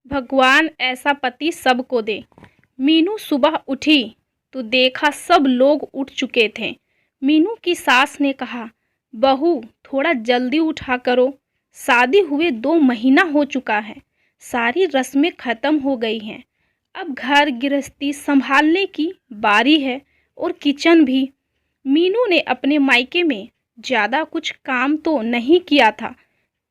भगवान ऐसा पति सबको दे। मीनू सुबह उठी तो देखा सब लोग उठ चुके थे। मीनू की सास ने कहा, बहू थोड़ा जल्दी उठा करो, शादी हुए 2 महीना हो चुका है, सारी रस्में खत्म हो गई हैं, अब घर गृहस्थी संभालने की बारी है और किचन भी। मीनू ने अपने मायके में ज़्यादा कुछ काम तो नहीं किया था,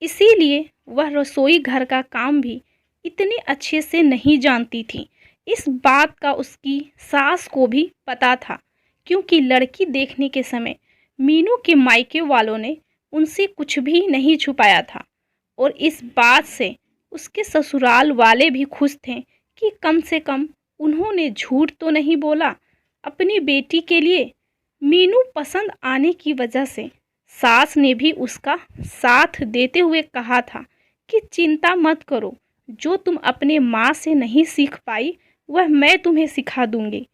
इसीलिए वह रसोई घर का काम भी इतने अच्छे से नहीं जानती थी। इस बात का उसकी सास को भी पता था, क्योंकि लड़की देखने के समय मीनू के मायके वालों ने उनसे कुछ भी नहीं छुपाया था और इस बात से उसके ससुराल वाले भी खुश थे कि कम से कम उन्होंने झूठ तो नहीं बोला। अपनी बेटी के लिए मीनू पसंद आने की वजह से सास ने भी उसका साथ देते हुए कहा था कि चिंता मत करो, जो तुम अपने माँ से नहीं सीख पाई वह मैं तुम्हें सिखा दूंगी।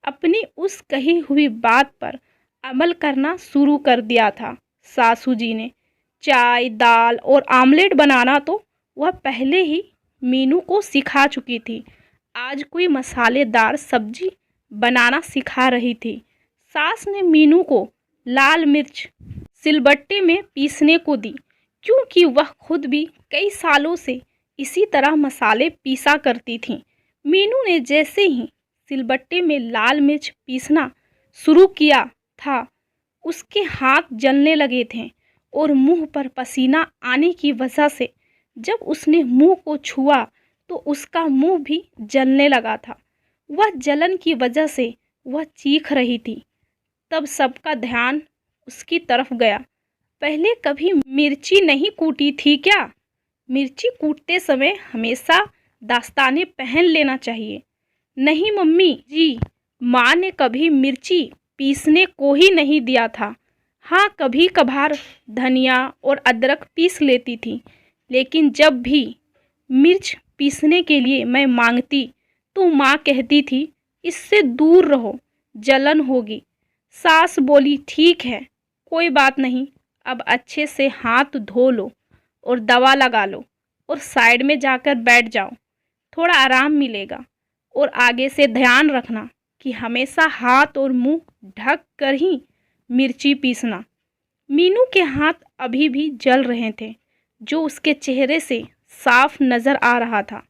अपनी उस कही हुई बात पर अमल करना शुरू कर दिया था सासू जी ने। चाय, दाल और आमलेट बनाना तो वह पहले ही मीनू को सिखा चुकी थी। आज कोई मसालेदार सब्जी बनाना सिखा रही थी। सास ने मीनू को लाल मिर्च सिलबट्टे में पीसने को दी, क्योंकि वह खुद भी कई सालों से इसी तरह मसाले पीसा करती थी। मीनू ने जैसे ही सिलबट्टे में लाल मिर्च पीसना शुरू किया था, उसके हाथ जलने लगे थे और मुंह पर पसीना आने की वजह से जब उसने मुंह को छुआ तो उसका मुंह भी जलने लगा था। वह जलन की वजह से वह चीख रही थी। तब सबका ध्यान उसकी तरफ गया। पहले कभी मिर्ची नहीं कूटी थी क्या? मिर्ची कूटते समय हमेशा दास्ताने पहन लेना चाहिए। नहीं मम्मी जी, माँ ने कभी मिर्ची पीसने को ही नहीं दिया था। हाँ, कभी कभार धनिया और अदरक पीस लेती थी, लेकिन जब भी मिर्च पीसने के लिए मैं मांगती तो माँ कहती थी, इससे दूर रहो, जलन होगी। सास बोली, ठीक है, कोई बात नहीं, अब अच्छे से हाथ धो लो और दवा लगा लो और साइड में जाकर बैठ जाओ, थोड़ा आराम मिलेगा। और आगे से ध्यान रखना कि हमेशा हाथ और मुंह ढक कर ही मिर्ची पीसना। मीनू के हाथ अभी भी जल रहे थे, जो उसके चेहरे से साफ नज़र आ रहा था।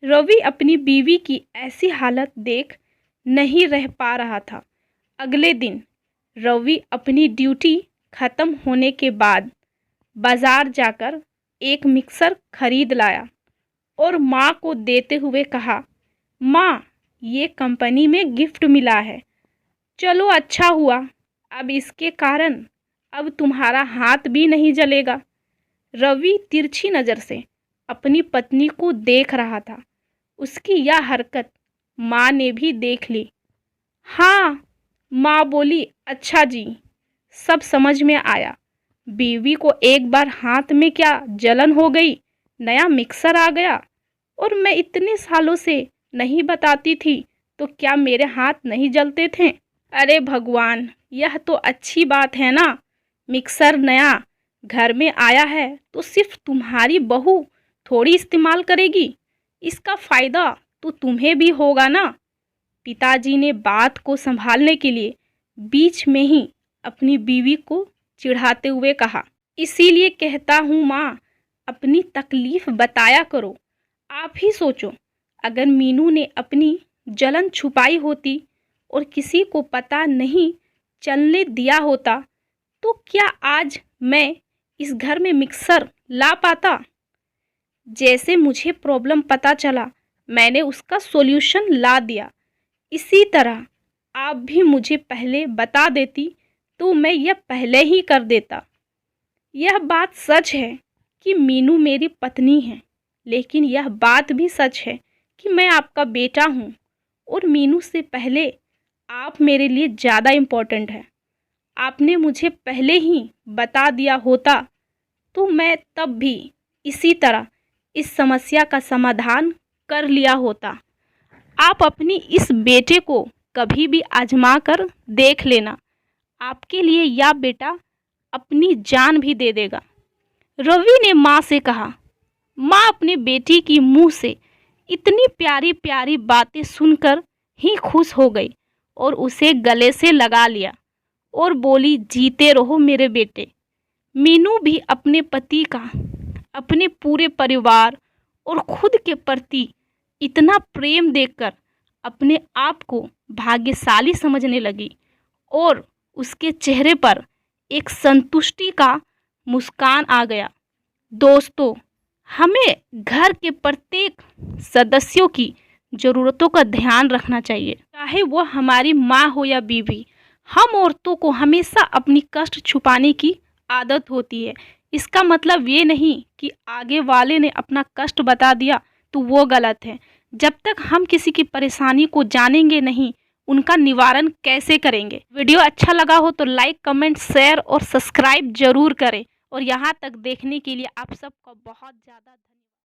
रवि अपनी बीवी की ऐसी हालत देख नहीं रह पा रहा था। अगले दिन रवि अपनी ड्यूटी ख़त्म होने के बाद बाज़ार जाकर एक मिक्सर खरीद लाया और माँ को देते हुए कहा, माँ ये कंपनी में गिफ्ट मिला है, चलो अच्छा हुआ, अब इसके कारण अब तुम्हारा हाथ भी नहीं जलेगा। रवि तिरछी नज़र से अपनी पत्नी को देख रहा था। उसकी यह हरकत माँ ने भी देख ली। हाँ, माँ बोली, अच्छा जी, सब समझ में आया। बीवी को एक बार हाथ में क्या जलन हो गई, नया मिक्सर आ गया और मैं इतने सालों से नहीं बताती थी तो क्या मेरे हाथ नहीं जलते थे? अरे भगवान, यह तो अच्छी बात है ना। मिक्सर नया घर में आया है तो सिर्फ तुम्हारी बहू थोड़ी इस्तेमाल करेगी, इसका फ़ायदा तो तुम्हें भी होगा ना। पिताजी ने बात को संभालने के लिए बीच में ही अपनी बीवी को चिढ़ाते हुए कहा, इसीलिए कहता हूँ माँ, अपनी तकलीफ़ बताया करो। आप ही सोचो, अगर मीनू ने अपनी जलन छुपाई होती और किसी को पता नहीं चलने दिया होता तो क्या आज मैं इस घर में मिक्सर ला पाता? जैसे मुझे प्रॉब्लम पता चला, मैंने उसका सॉल्यूशन ला दिया। इसी तरह आप भी मुझे पहले बता देती तो मैं यह पहले ही कर देता। यह बात सच है कि मीनू मेरी पत्नी है, लेकिन यह बात भी सच है कि मैं आपका बेटा हूँ और मीनू से पहले आप मेरे लिए ज़्यादा इम्पोर्टेंट है। आपने मुझे पहले ही बता दिया होता तो मैं तब भी इसी तरह इस समस्या का समाधान कर लिया होता। आप अपनी इस बेटे को कभी भी आजमा कर देख लेना, आपके लिए यह बेटा अपनी जान भी दे देगा। रवि ने माँ से कहा। माँ अपने बेटी की मुंह से इतनी प्यारी प्यारी बातें सुनकर ही खुश हो गई और उसे गले से लगा लिया और बोली, जीते रहो मेरे बेटे। मीनू भी अपने पति का, अपने पूरे परिवार और खुद के प्रति इतना प्रेम देखकर अपने आप को भाग्यशाली समझने लगी और उसके चेहरे पर एक संतुष्टि का मुस्कान आ गया। दोस्तों, हमें घर के प्रत्येक सदस्यों की ज़रूरतों का ध्यान रखना चाहिए, चाहे वो हमारी माँ हो या बीवी। हम औरतों को हमेशा अपनी कष्ट छुपाने की आदत होती है। इसका मतलब ये नहीं कि आगे वाले ने अपना कष्ट बता दिया तो वो गलत है। जब तक हम किसी की परेशानी को जानेंगे नहीं, उनका निवारण कैसे करेंगे। वीडियो अच्छा लगा हो तो लाइक, कमेंट, शेयर और सब्सक्राइब जरूर करें। और यहाँ तक देखने के लिए आप सबका बहुत ज़्यादा